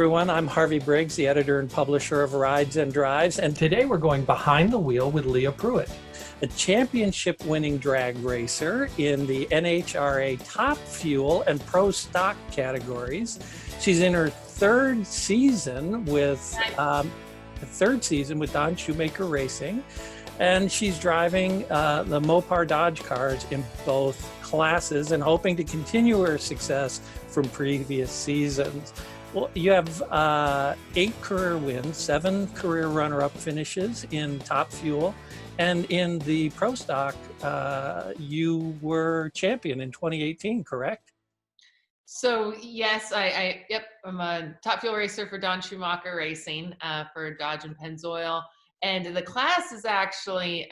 everyone. I'm Harvey Briggs, the editor and publisher of Rides and Drives, and today we're going behind the wheel with Leah Pruett, a championship-winning drag racer in the NHRA Top Fuel and Pro Stock categories. She's in her third season with Don Shoemaker Racing, and she's driving the Mopar Dodge cars in both classes and hoping to continue her success from previous seasons. Well, you have 8 career wins, 7 career runner-up finishes in Top Fuel, and in the Pro Stock, you were champion in 2018, correct? So yes, I'm a Top Fuel racer for Don Schumacher Racing for Dodge and Pennzoil, and the class is actually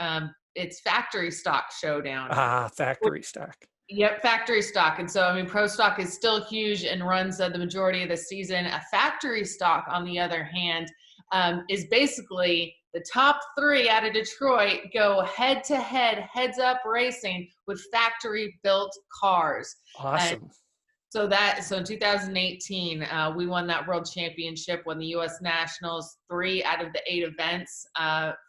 it's factory stock showdown. Factory stock. Yep, factory stock. And so, I mean, pro stock is still huge and runs the majority of the season. A factory stock, on the other hand, is basically the top 3 out of Detroit go head to head, heads up racing with factory built cars. Awesome. So in 2018, we won that world championship, won the U.S. Nationals, 3 out of the 8 events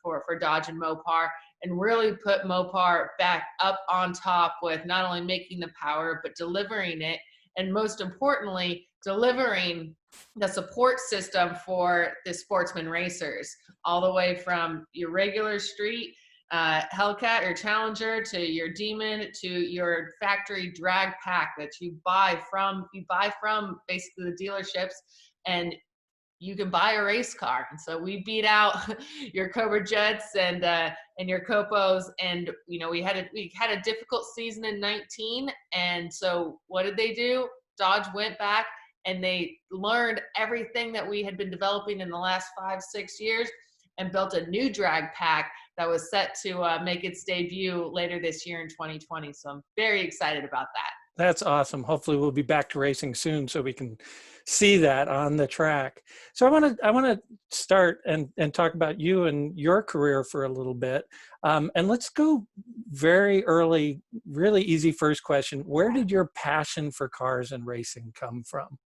for Dodge and Mopar, and really put Mopar back up on top with not only making the power, but delivering it. And most importantly, delivering the support system for the sportsman racers, all the way from your regular street Hellcat or Challenger to your Demon to your factory drag pack that you buy from basically the dealerships, and you can buy a race car. And so we beat out your Cobra Jets and your Copos, and we had a difficult season in 19. And so what did they do? Dodge went back and they learned everything that we had been developing in the last 5-6 years and built a new drag pack that was set to make its debut later this year in 2020. So I'm very excited about that. That's awesome. Hopefully we'll be back to racing soon so we can see that on the track. So I want to start and talk about you and your career for a little bit. And let's go very early, really easy first question. Where did your passion for cars and racing come from?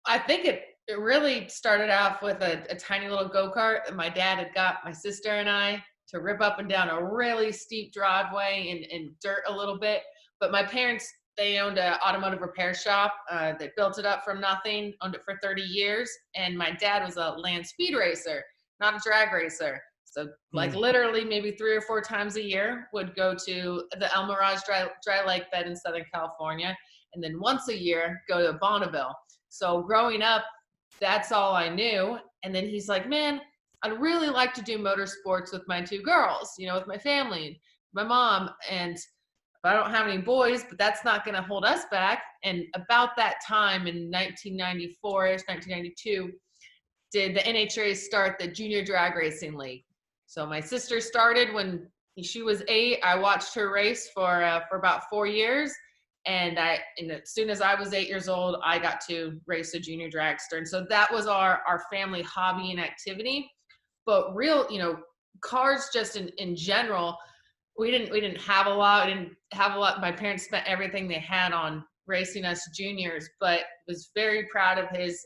I think it really started off with a tiny little go-kart that my dad had got my sister and I to rip up and down a really steep driveway in dirt a little bit. But my parents, they owned an automotive repair shop. They built it up from nothing, owned it for 30 years. And my dad was a land speed racer, not a drag racer. So like literally maybe 3 or 4 times a year would go to the El Mirage dry lake bed in Southern California. And then once a year, go to Bonneville. So growing up, that's all I knew. And then he's like, man, I'd really like to do motorsports with my 2 girls, with my family, my mom. And I don't have any boys, but that's not going to hold us back. And about that time in 1994-ish, 1992, did the NHRA start the Junior Drag Racing League. So my sister started when she was 8. I watched her race for about 4 years. And as soon as I was 8 years old, I got to race a junior dragster. And so that was our family hobby and activity. But real, cars just in general, we didn't have a lot. My parents spent everything they had on racing us juniors, but was very proud of his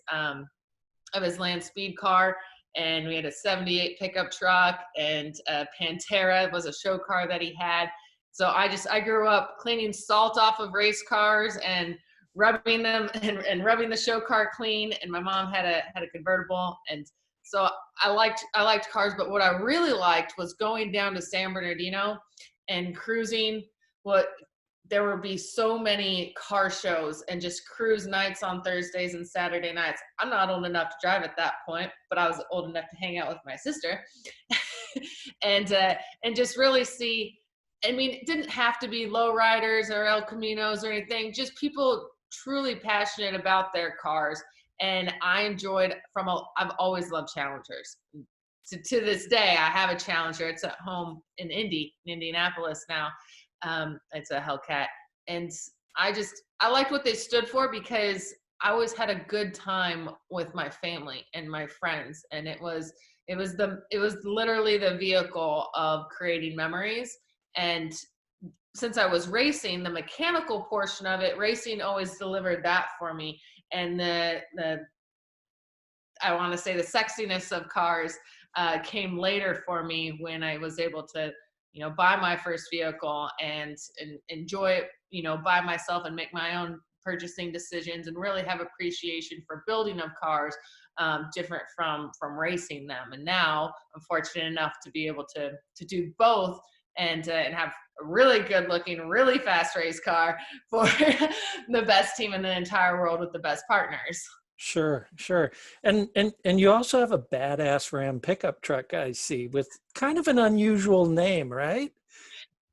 land speed car. And we had a 78 pickup truck, and a Pantera was a show car that he had. So I grew up cleaning salt off of race cars and rubbing them and rubbing the show car clean. And my mom had a convertible, and so I liked cars. But what I really liked was going down to San Bernardino and cruising. There would be so many car shows and just cruise nights on Thursdays and Saturday nights. I'm not old enough to drive at that point, but I was old enough to hang out with my sister and just really see. I mean, it didn't have to be lowriders or El Caminos or anything, just people truly passionate about their cars. And I enjoyed I've always loved Challengers. To this day, I have a Challenger. It's at home in Indianapolis now. It's a Hellcat. And I liked what they stood for because I always had a good time with my family and my friends. And it was literally the vehicle of creating memories. And since I was racing, the mechanical portion of it, racing always delivered that for me. And the I want to say the sexiness of cars came later for me when I was able to, buy my first vehicle and enjoy it, by myself and make my own purchasing decisions and really have appreciation for building of cars, different from racing them. And now I'm fortunate enough to be able to do both and have a really good looking, really fast race car for the best team in the entire world with the best partners. Sure, sure. And you also have a badass Ram pickup truck, I see, with kind of an unusual name, right?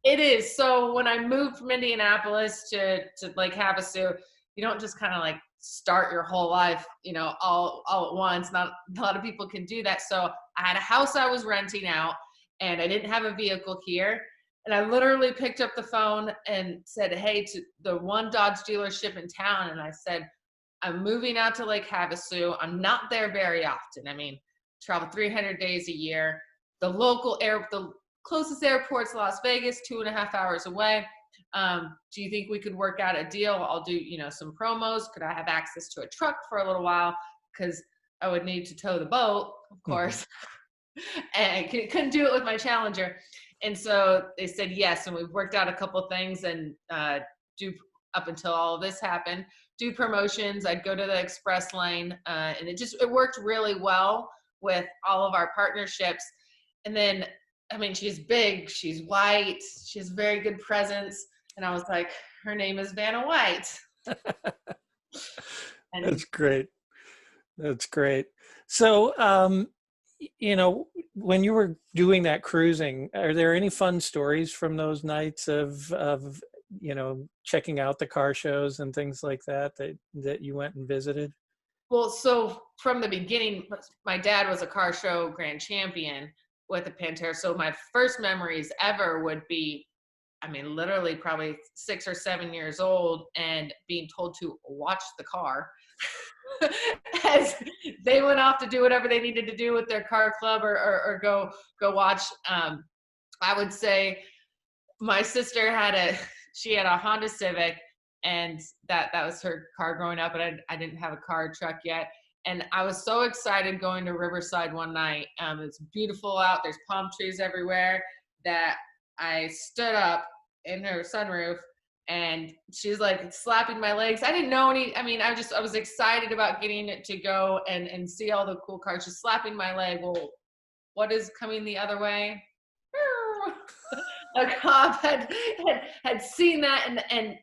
It is. So when I moved from Indianapolis to Lake Havasu, you don't just kind of like start your whole life, all at once. Not a lot of people can do that. So I had a house I was renting out and I didn't have a vehicle here. And I literally picked up the phone and said, hey, to the one Dodge dealership in town. And I said, I'm moving out to Lake Havasu. I'm not there very often. I mean, travel 300 days a year. The closest airport's Las Vegas, 2.5 hours away. Do you think we could work out a deal? I'll do, some promos. Could I have access to a truck for a little while? Because I would need to tow the boat, of course. And I couldn't do it with my Challenger. And so they said yes. And we've worked out a couple things and do up until all of this happened. Do promotions. I'd go to the express lane, and it worked really well with all of our partnerships. And then, I mean, she's big, she's white, she has very good presence, and I was like, her name is Vanna White. And That's great. That's great. So, when you were doing that cruising, are there any fun stories from those nights of checking out the car shows and things like that you went and visited? well, so from the beginning, my dad was a car show grand champion with a Pantera. So my first memories ever would be, I mean, literally probably 6 or 7 years old and being told to watch the car as they went off to do whatever they needed to do with their car club or go watch. I would say my sister had a Honda Civic, and that was her car growing up, and I didn't have a car truck yet. And I was so excited going to Riverside one night. It's beautiful out. There's palm trees everywhere that I stood up in her sunroof and she's like slapping my legs. I didn't know I was excited about getting it to go and see all the cool cars. She's slapping my leg. Well, what is coming the other way? A cop had seen that and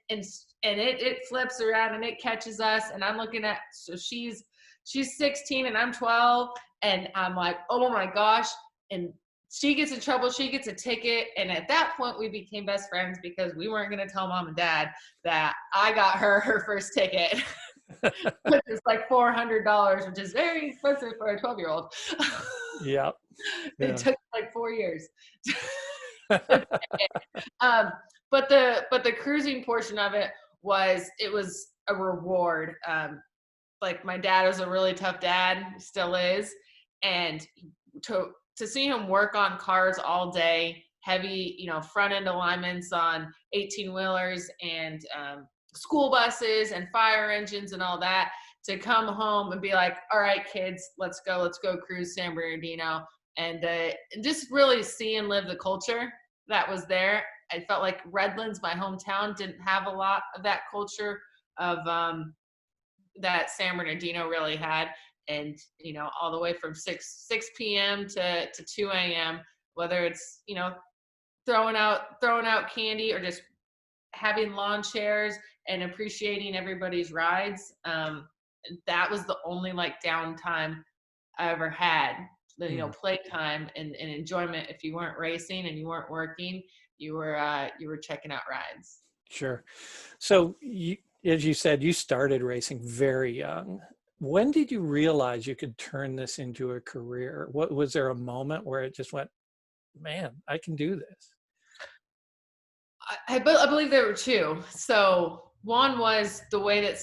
it flips around and it catches us, and I'm looking at, so she's 16 and I'm 12, and I'm like, oh my gosh. And she gets in trouble, she gets a ticket, and at that point we became best friends because we weren't going to tell mom and dad that I got her first ticket. Which is like $400, which is very expensive for a 12-year-old. Yeah. It took like 4 years. But the cruising portion of it was a reward. Like my dad was a really tough dad, still is, and to see him work on cars all day, heavy, front end alignments on 18-wheelers and school buses and fire engines and all that, to come home and be like, all right, kids, let's go cruise San Bernardino, and just really see and live the culture that was there. I felt like Redlands, my hometown, didn't have a lot of that culture of that San Bernardino really had. And all the way from 6 p.m. to 2 a.m., whether it's throwing out candy or just having lawn chairs and appreciating everybody's rides. That was the only like downtime I ever had. Playtime and enjoyment. If you weren't racing and you weren't working, you were checking out rides. Sure. So as you said, you started racing very young. When did you realize you could turn this into a career? What was there a moment where it just went, man, I can do this? I believe there were two. So one was the way that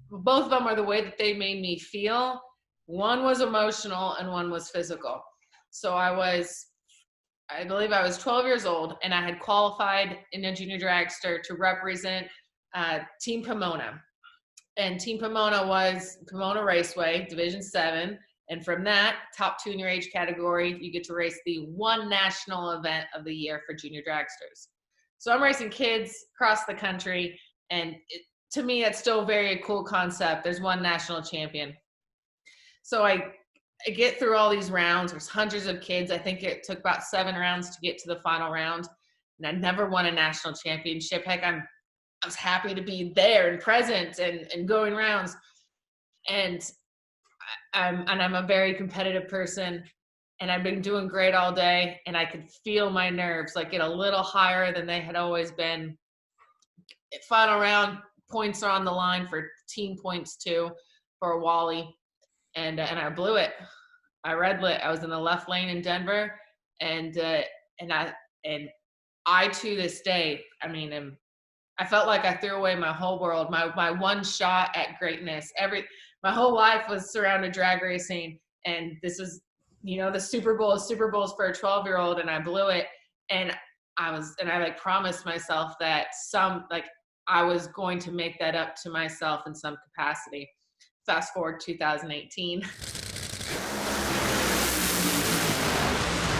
both of them are the way that they made me feel. One was emotional and one was physical. So I believe I was 12 years old, and I had qualified in a junior dragster to represent Team Pomona. And Team Pomona was Pomona Raceway, Division 7. And from that, top 2 in your age category, you get to race the one national event of the year for junior dragsters. So I'm racing kids across the country, and to me, it's still a very cool concept. There's one national champion. So I get through all these rounds. There's hundreds of kids. I think it took about 7 rounds to get to the final round. And I never won a national championship. Heck, I was happy to be there and present and going rounds. And I'm a very competitive person, and I've been doing great all day, and I could feel my nerves like get a little higher than they had always been. Final round, points are on the line for team points too for a Wally, and I blew it. I red lit. I was in the left lane in Denver, and I to this day, I mean, I felt like I threw away my whole world, my one shot at greatness. My whole life was surrounded drag racing, and this was, the Super Bowl is for a 12-year-old, and I blew it. And I like promised myself that I was going to make that up to myself in some capacity. Fast forward 2018.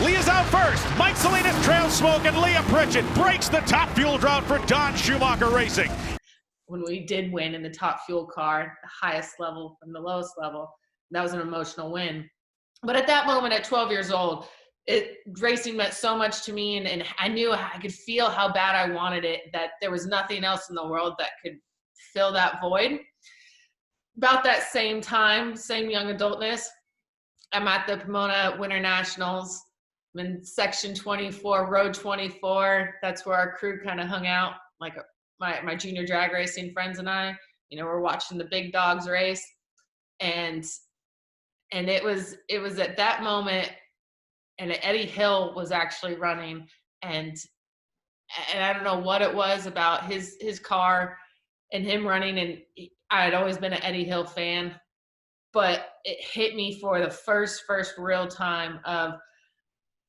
Leah's out first. Mike Salinas trails smoke, and Leah Pruett breaks the top fuel drought for Don Schumacher Racing. When we did win in the top fuel car, the highest level from the lowest level, that was an emotional win. But at that moment, at 12 years old, racing meant so much to me, and I knew I could feel how bad I wanted it, that there was nothing else in the world that could fill that void. About that same time, same young adultness, I'm at the Pomona Winter Nationals. I'm in section 24, road 24. That's where our crew kind of hung out, like my junior drag racing friends and I. We're watching the big dogs race, and it was at that moment, and Eddie Hill was actually running, and I don't know what it was about his car and him running, and I had always been an Eddie Hill fan, but it hit me for the first real time of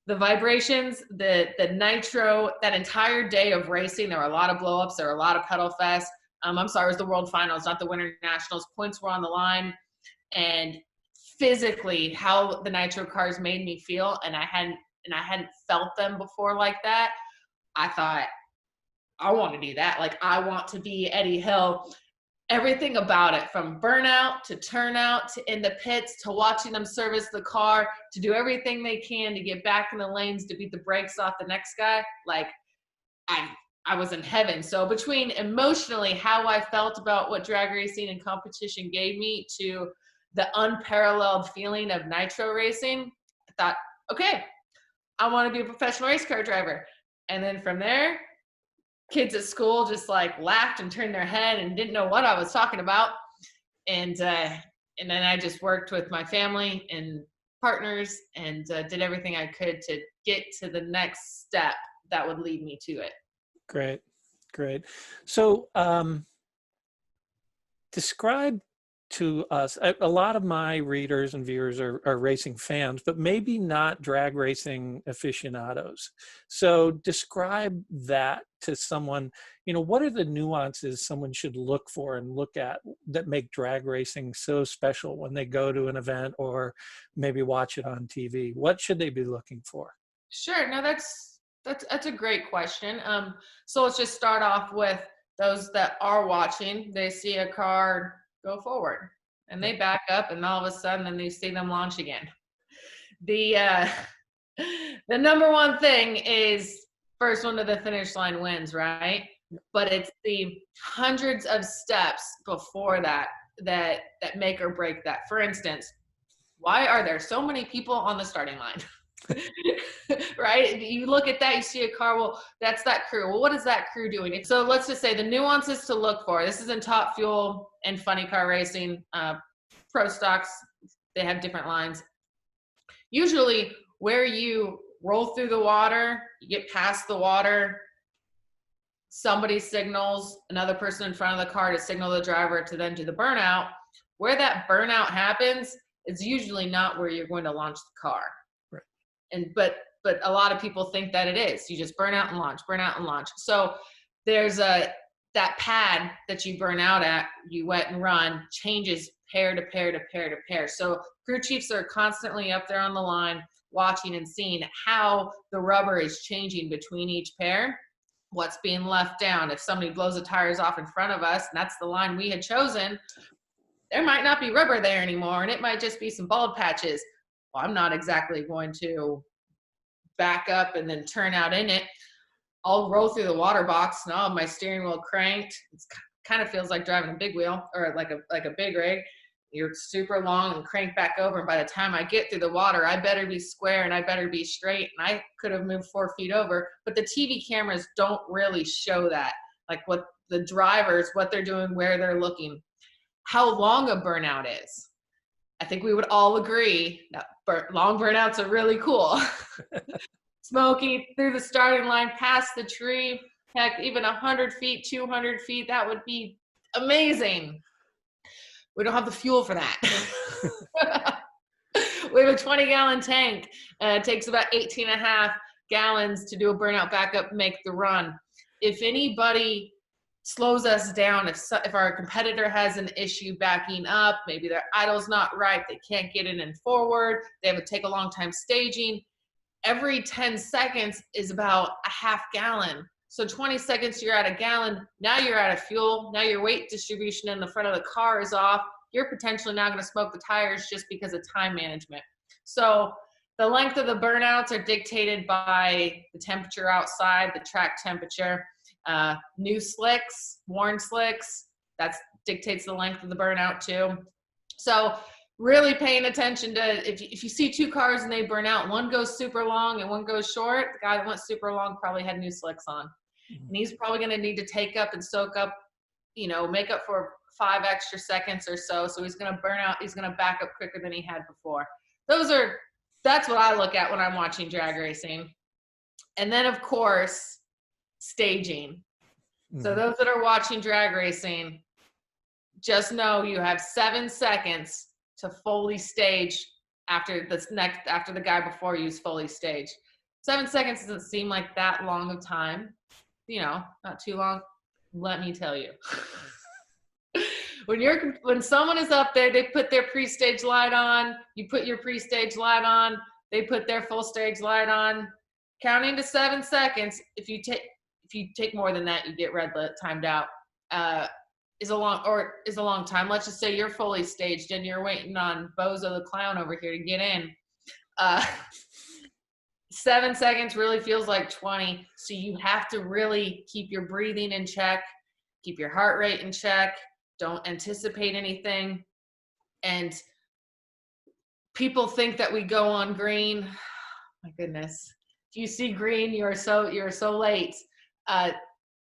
the vibrations, the nitro, that entire day of racing. There were a lot of blowups. There were a lot of pedal fests. I'm sorry, it was the World Finals, not the Winter Nationals. Points were on the line, and physically, how the nitro cars made me feel, and I hadn't felt them before like that. I thought, I want to do that. Like, I want to be Eddie Hill. Everything about it, from burnout to turnout to in the pits to watching them service the car to do everything they can to get back in the lanes to beat the brakes off the next guy. Like, I was in heaven. So between emotionally how I felt about what drag racing and competition gave me to the unparalleled feeling of nitro racing, I thought, okay, I want to be a professional race car driver. And then from there, kids at school just like laughed and turned their head and didn't know what I was talking about. And then I just worked with my family and partners and did everything I could to get to the next step that would lead me to it. Great. So describe to us, a lot of my readers and viewers are racing fans, but maybe not drag racing aficionados. So describe that to someone. What are the nuances someone should look for and look at that make drag racing so special when they go to an event or maybe watch it on TV? What should they be looking for? Sure. No, that's a great question. So let's just start off with those that are watching. They see a car go forward and they back up, and all of a sudden then you see them launch again. The number one thing is first one to the finish line wins, right? But it's the hundreds of steps before that make or break that. For instance, why are there so many people on the starting line? Right? You look at that, you see a car, well, that's that crew. Well, what is that crew doing? So let's just say the nuances to look for. This is in Top Fuel and Funny Car Racing. Pro stocks, they have different lines. Usually where you roll through the water, you get past the water, somebody signals another person in front of the car to signal the driver to then do the burnout. Where that burnout happens is usually not where you're going to launch the car. But a lot of people think that it is. You just burn out and launch. So there's that pad that you burn out at, you wet and run, changes pair to pair to pair to pair. So crew chiefs are constantly up there on the line watching and seeing how the rubber is changing between each pair, what's being left down. If somebody blows the tires off in front of us, and that's the line we had chosen, there might not be rubber there anymore, and it might just be some bald patches. Well, I'm not exactly going to back up and then turn out in it. I'll roll through the water box, and I'll have my steering wheel cranked. It kind of feels like driving a big wheel, or like a big rig. You're super long and crank back over, and by the time I get through the water, I better be square and I better be straight, and I could have moved 4 feet over. But the TV cameras don't really show that, like what the drivers, what they're doing, where they're looking, how long a burnout is. I think we would all agree that long burnouts are really cool. Smoky through the starting line, past the tree, heck, even 100 feet, 200 feet, that would be amazing. We don't have the fuel for that. We have a 20-gallon tank. It takes about 18.5 gallons to do a burnout backup, make the run. If anybody slows us down, if our competitor has an issue backing up, maybe their idle's not right, they can't get in and forward, they have to take a long time staging, every 10 seconds is about a half gallon. So 20 seconds, you're at a gallon. Now you're out of fuel. Now your weight distribution in the front of the car is off. You're potentially now going to smoke the tires just because of time management. So the length of the burnouts are dictated by the temperature outside, the track temperature. New slicks, worn slicks, that dictates the length of the burnout too. So really paying attention to, if you see 2 cars and they burn out, one goes super long and one goes short, the guy that went super long probably had new slicks on. And he's probably going to need to take up and soak up, make up for 5 extra seconds or so. So he's going to burn out. He's going to back up quicker than he had before. That's what I look at when I'm watching drag racing. And then of course, staging. So those that are watching drag racing, just know you have 7 seconds to fully stage after the guy before you is fully staged. 7 seconds doesn't seem like that long of time. Not too long. Let me tell you. When someone is up there, they put their pre-stage light on, you put your pre-stage light on, they put their full stage light on, counting to 7 seconds. If you take more than that, you get red lit, timed out, is a long time. Let's just say you're fully staged and you're waiting on Bozo the Clown over here to get in. 7 seconds really feels like 20. So you have to really keep your breathing in check, keep your heart rate in check. Don't anticipate anything. And people think that we go on green. My goodness. If you see green, you're so late.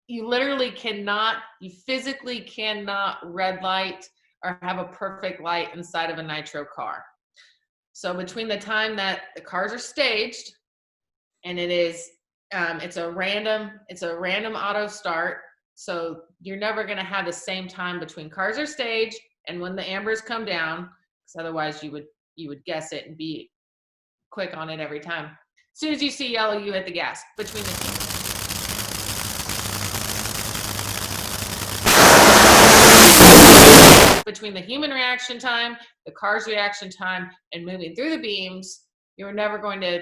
You physically cannot red light or have a perfect light inside of a nitro car. So between the time that the cars are staged and it's a random auto start. So you're never going to have the same time between cars are staged and when the ambers come down, because otherwise you would guess it and be quick on it every time. As soon as you see yellow, you hit the gas between the human reaction time, the car's reaction time, and moving through the beams. You're never going to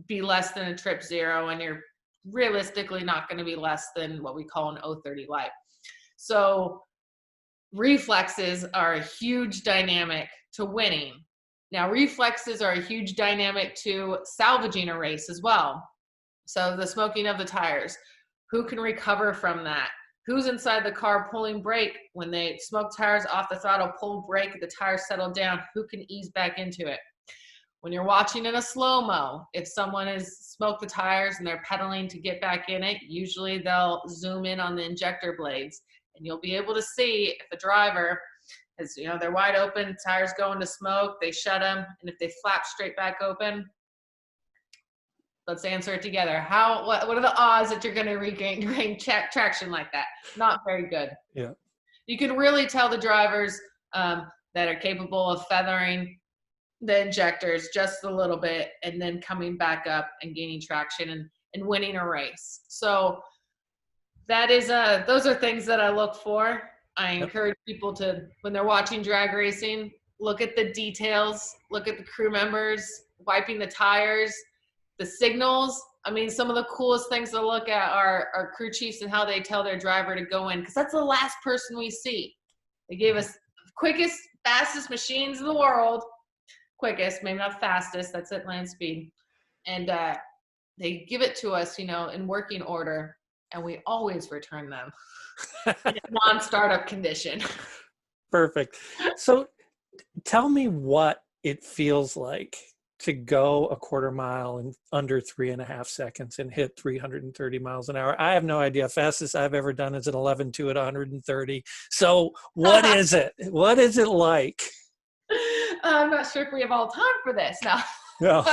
be less than a trip zero, and you're realistically not going to be less than what we call an 030 light. So reflexes are a huge dynamic to winning. Now, reflexes are a huge dynamic to salvaging a race as well. So the smoking of the tires, who can recover from that? Who's inside the car pulling brake when they smoke tires off the throttle, pull brake, the tires settle down? Who can ease back into it? When you're watching in a slow-mo, if someone has smoked the tires and they're pedaling to get back in it, usually they'll zoom in on the injector blades and you'll be able to see if a driver is, they're wide open, tires going to smoke, they shut them, and if they flap straight back open, let's answer it together. What are the odds that you're going to regain traction like that? Not very good. Yeah. You can really tell the drivers that are capable of feathering the injectors just a little bit and then coming back up and gaining traction and winning a race. So that is those are things that I look for. I encourage people to, when they're watching drag racing, look at the details, look at the crew members, wiping the tires, the signals. I mean, some of the coolest things to look at are crew chiefs and how they tell their driver to go in, because that's the last person we see. They gave us quickest, fastest machines in the world. Quickest, maybe not fastest, that's at land speed. And they give it to us, in working order, and we always return them in a non-startup condition. Perfect. So tell me what it feels like to go a quarter mile in under 3.5 seconds and hit 330 miles an hour. I have no idea. Fastest I've ever done is an 11.2 at 130. So what is it? What is it like? I'm not sure if we have all time for this now. No.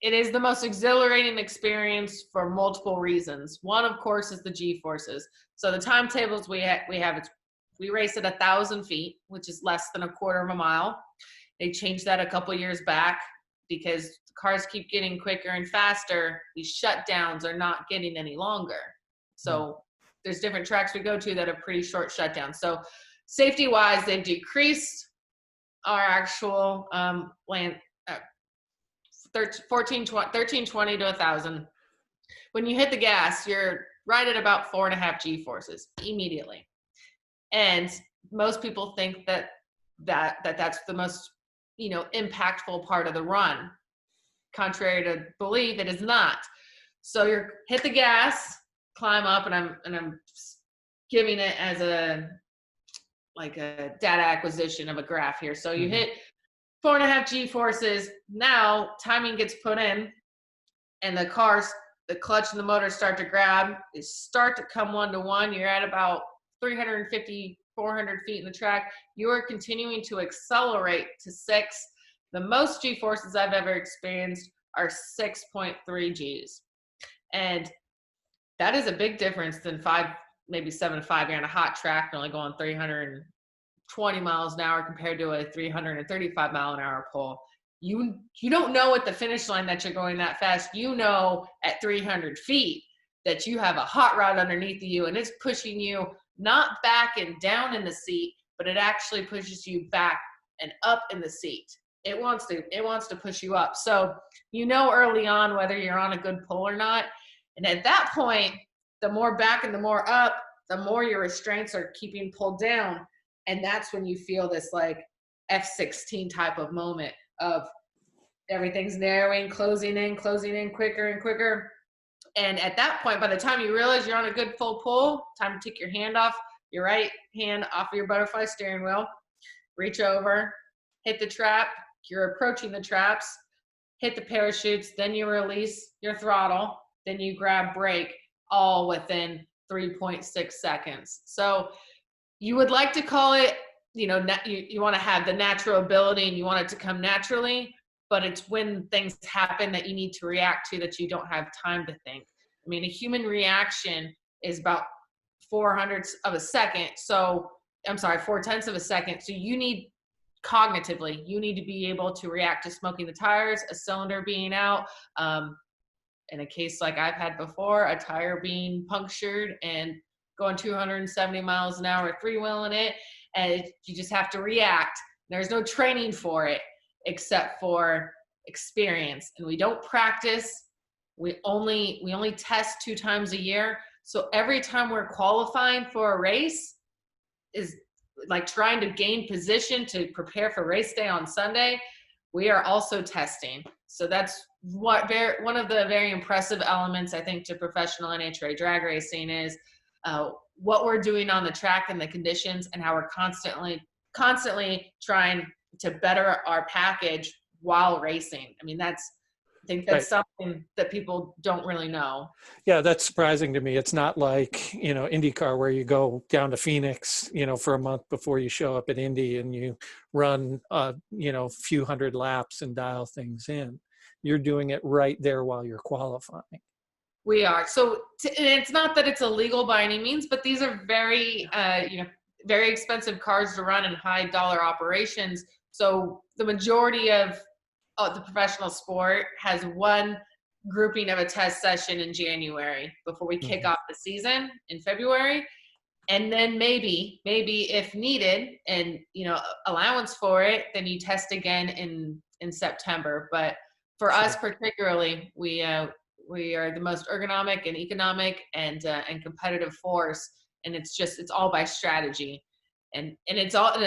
It is the most exhilarating experience for multiple reasons. One, of course, is the G-forces. So the timetables we race at 1,000 feet, which is less than a quarter of a mile. They changed that a couple years back because the cars keep getting quicker and faster. These shutdowns are not getting any longer. So there's different tracks we go to that are pretty short shutdowns. So safety-wise, they've decreased our actual land 1320 to 1,000. When you hit the gas, you're right at about 4.5 G-forces immediately. And most people think that's the most impactful part of the run. Contrary to belief, it is not. So you hit the gas, climb up, and I'm giving it as a data acquisition of a graph here. So you hit 4.5 G-forces. Now timing gets put in, and the clutch and the motor start to grab. They start to come 1-to-1. You're at about 350, 400 feet in the track. You are continuing to accelerate to 6. The most G-forces I've ever experienced are 6.3 Gs. And that is a big difference than 5, maybe 7.5. You're on a hot track and only going 320 miles an hour compared to a 335 mile an hour pole. You don't know at the finish line that you're going that fast. At 300 feet that you have a hot rod underneath you, and it's pushing you not back and down in the seat, but it actually pushes you back and up in the seat. It wants to push you up. So early on whether you're on a good pull or not. And at that point, the more back and the more up, the more your restraints are keeping pulled down. And that's when you feel this F-16 type of moment of everything's narrowing, closing in quicker and quicker. And at that point, by the time you realize you're on a good full pull, time to take your hand off, your right hand off of your butterfly steering wheel, reach over, hit the trap. You're approaching the traps, hit the parachutes, then you release your throttle, then you grab brake, all within 3.6 seconds. So you would like to call it, you want to have the natural ability and you want it to come naturally, but it's when things happen that you need to react to that you don't have time to think. I mean, a human reaction is about 4/10 of a second. So, 4/10 of a second. So cognitively, you need to be able to react to smoking the tires, a cylinder being out, in a case like I've had before, a tire being punctured and going 270 miles an hour, three-wheeling it, and you just have to react. There's no training for it except for experience, and we don't practice. We only test 2 times a year. So every time we're qualifying for a race is like trying to gain position to prepare for race day on Sunday. We are also testing. So that's one of the very impressive elements, I think, to professional NHRA drag racing is what we're doing on the track and the conditions, and how we're constantly trying to better our package while racing. I mean, I think that's something that people don't really know. Yeah, that's surprising to me. It's not like, IndyCar where you go down to Phoenix, for a month before you show up at Indy and you run, a few hundred laps and dial things in. You're doing it right there while you're qualifying. We are. So and it's not that it's illegal by any means, but these are very, very expensive cars to run in high dollar operations. So the majority of the professional sport has one grouping of a test session in January before we kick off the season in February. And then maybe if needed and, allowance for it, then you test again in September. But for us particularly, we are the most ergonomic and economic and competitive force. And it's all by strategy. And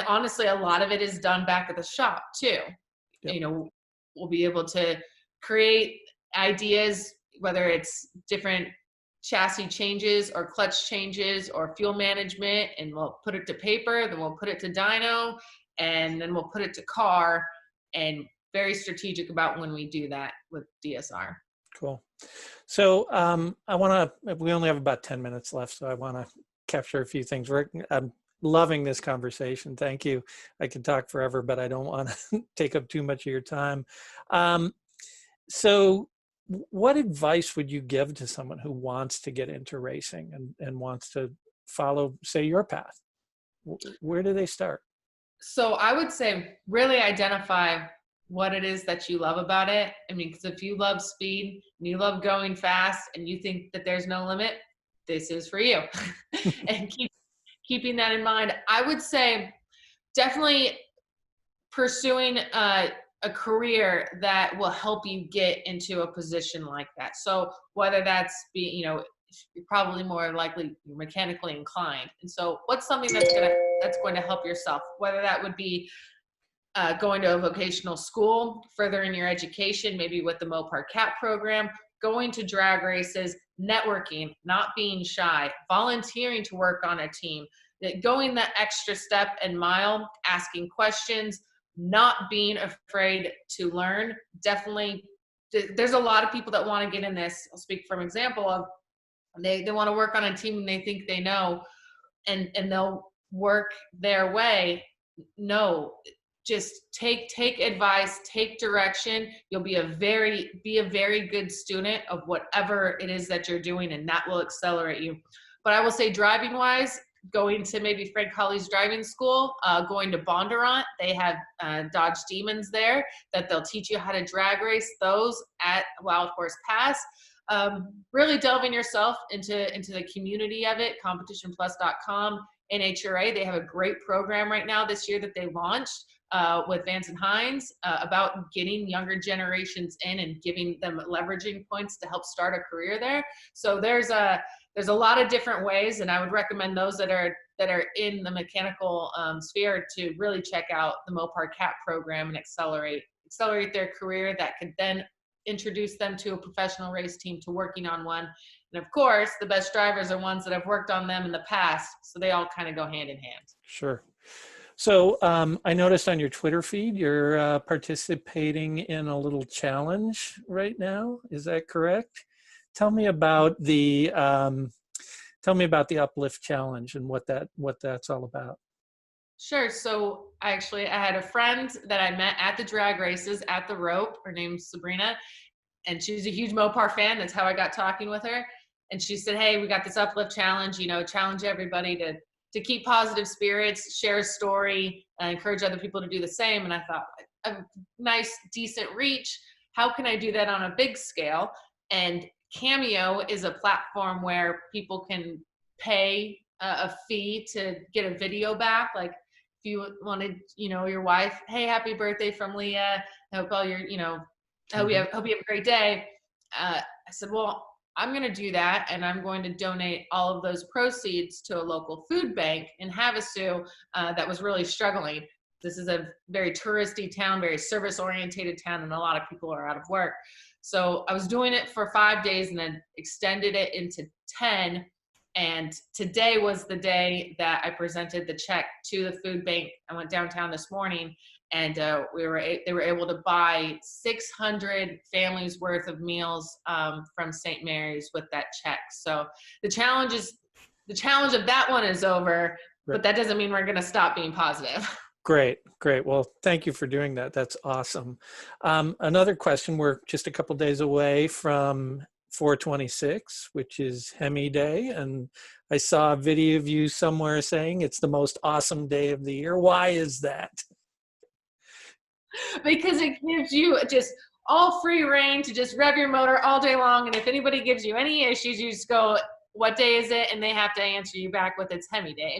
honestly, a lot of it is done back at the shop too. Yep. We'll be able to create ideas, whether it's different chassis changes or clutch changes or fuel management, and we'll put it to paper, then we'll put it to dyno, and then we'll put it to car, and very strategic about when we do that with DSR. Cool. So we only have about 10 minutes left, so I want to capture a few things. I'm loving this conversation. Thank you. I can talk forever, but I don't want to take up too much of your time. So what advice would you give to someone who wants to get into racing and wants to follow, say, your path? Where do they start? So I would say really identify what it is that you love about it. I mean, because if you love speed and you love going fast and you think that there's no limit, this is for you. And keeping that in mind, I would say definitely pursuing a career that will help you get into a position like that. So whether that's you're probably more likely mechanically inclined. And so what's something that's going to help yourself, whether that would be going to a vocational school, furthering your education, maybe with the Mopar CAP program, going to drag races, networking, not being shy, volunteering to work on a team, going that extra step and mile, asking questions, not being afraid to learn. Definitely, there's a lot of people that want to get in this. I'll speak from example of they want to work on a team and they think they know, and they'll work their way. No, just take advice, take direction. You'll be a very good student of whatever it is that you're doing, and that will accelerate you. But I will say, driving wise, going to maybe Frank Hawley's driving school, going to Bondurant. They have Dodge Demons there that they'll teach you how to drag race those at Wild Horse Pass. Really delving yourself into the community of it, competitionplus.com, NHRA. They have a great program right now this year that they launched with Vance and Hines about getting younger generations in and giving them leveraging points to help start a career there. So there's a lot of different ways, and I would recommend those that are in the mechanical sphere to really check out the Mopar CAP program and accelerate their career. That could then introduce them to a professional race team, to working on one. And of course, the best drivers are ones that have worked on them in the past, so they all kind of go hand in hand. Sure. So I noticed on your Twitter feed, you're participating in a little challenge right now. Is that correct? Tell me about the Uplift challenge and what that's all about. Sure. So I had a friend that I met at the drag races at the Rope. Her name's Sabrina, and she's a huge Mopar fan. That's how I got talking with her. And she said, "Hey, we got this Uplift challenge. Challenge everybody to keep positive spirits, share a story, encourage other people to do the same." And I thought, a nice, decent reach. How can I do that on a big scale? And Cameo is a platform where people can pay a fee to get a video back. Like if you wanted, your wife, "Hey, happy birthday from Leah. I hope all your, hope you have a great day." I said, well, I'm going to do that, and I'm going to donate all of those proceeds to a local food bank in Havasu that was really struggling. This is a very touristy town, very service-oriented town, and a lot of people are out of work. So I was doing it for 5 days and then extended it into 10. And today was the day that I presented the check to the food bank. I went downtown this morning, and they were able to buy 600 families worth of meals from St. Mary's with that check. So the challenge of that one is over, but that doesn't mean we're going to stop being positive. Great. Well, thank you for doing that. That's awesome. Another question, we're just a couple days away from 426, which is Hemi Day. And I saw a video of you somewhere saying it's the most awesome day of the year. Why is that? Because it gives you just all free reign to just rev your motor all day long. And if anybody gives you any issues, you just go, what day is it? And they have to answer you back with it's Hemi day.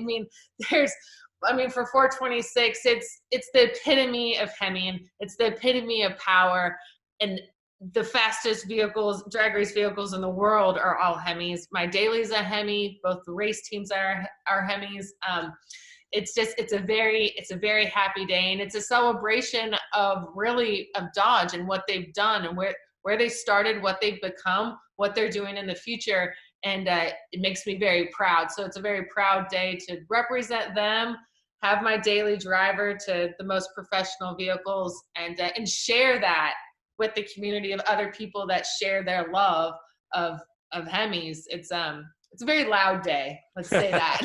For 426, it's the epitome of Hemi, and it's the epitome of power. And the fastest vehicles, drag race vehicles in the world are all Hemis. My daily's a Hemi. Both the race teams are Hemis. It's a very happy day, and it's a celebration of Dodge and what they've done and where they started, what they've become, what they're doing in the future. And it makes me very proud. So it's a very proud day to represent them, have my daily driver to the most professional vehicles, and share that with the community of other people that share their love of Hemis. It's a very loud day. Let's say that.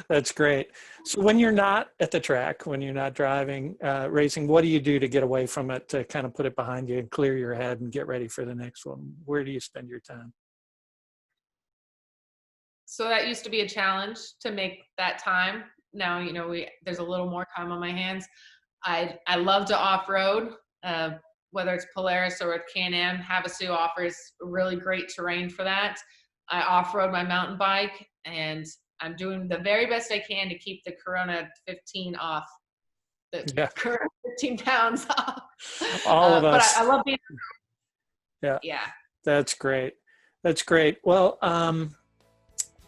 That's great. So when you're not at the track, when you're not driving, racing, what do you do to get away from it, to kind of put it behind you and clear your head and get ready for the next one? Where do you spend your time? So that used to be a challenge to make that time. Now, there's a little more time on my hands. I love to off-road, whether it's Polaris or with Can-Am. Havasu offers really great terrain for that. I off-road my mountain bike, and I'm doing the very best I can to keep the Corona 15 off, Corona 15 pounds off. All of us. But I love being. Yeah. Yeah. That's great. That's great. Well,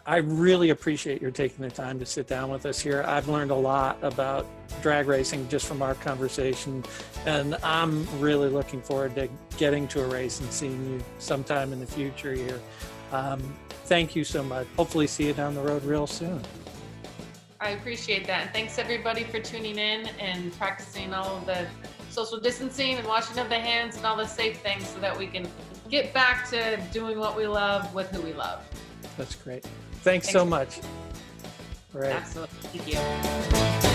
I really appreciate your taking the time to sit down with us here. I've learned a lot about drag racing just from our conversation, and I'm really looking forward to getting to a race and seeing you sometime in the future here. Thank you so much. Hopefully see you down the road real soon. I appreciate that. And thanks everybody for tuning in and practicing all of the social distancing and washing of the hands and all the safe things so that we can get back to doing what we love with who we love. That's great. Thanks so much. All right. Absolutely. Thank you.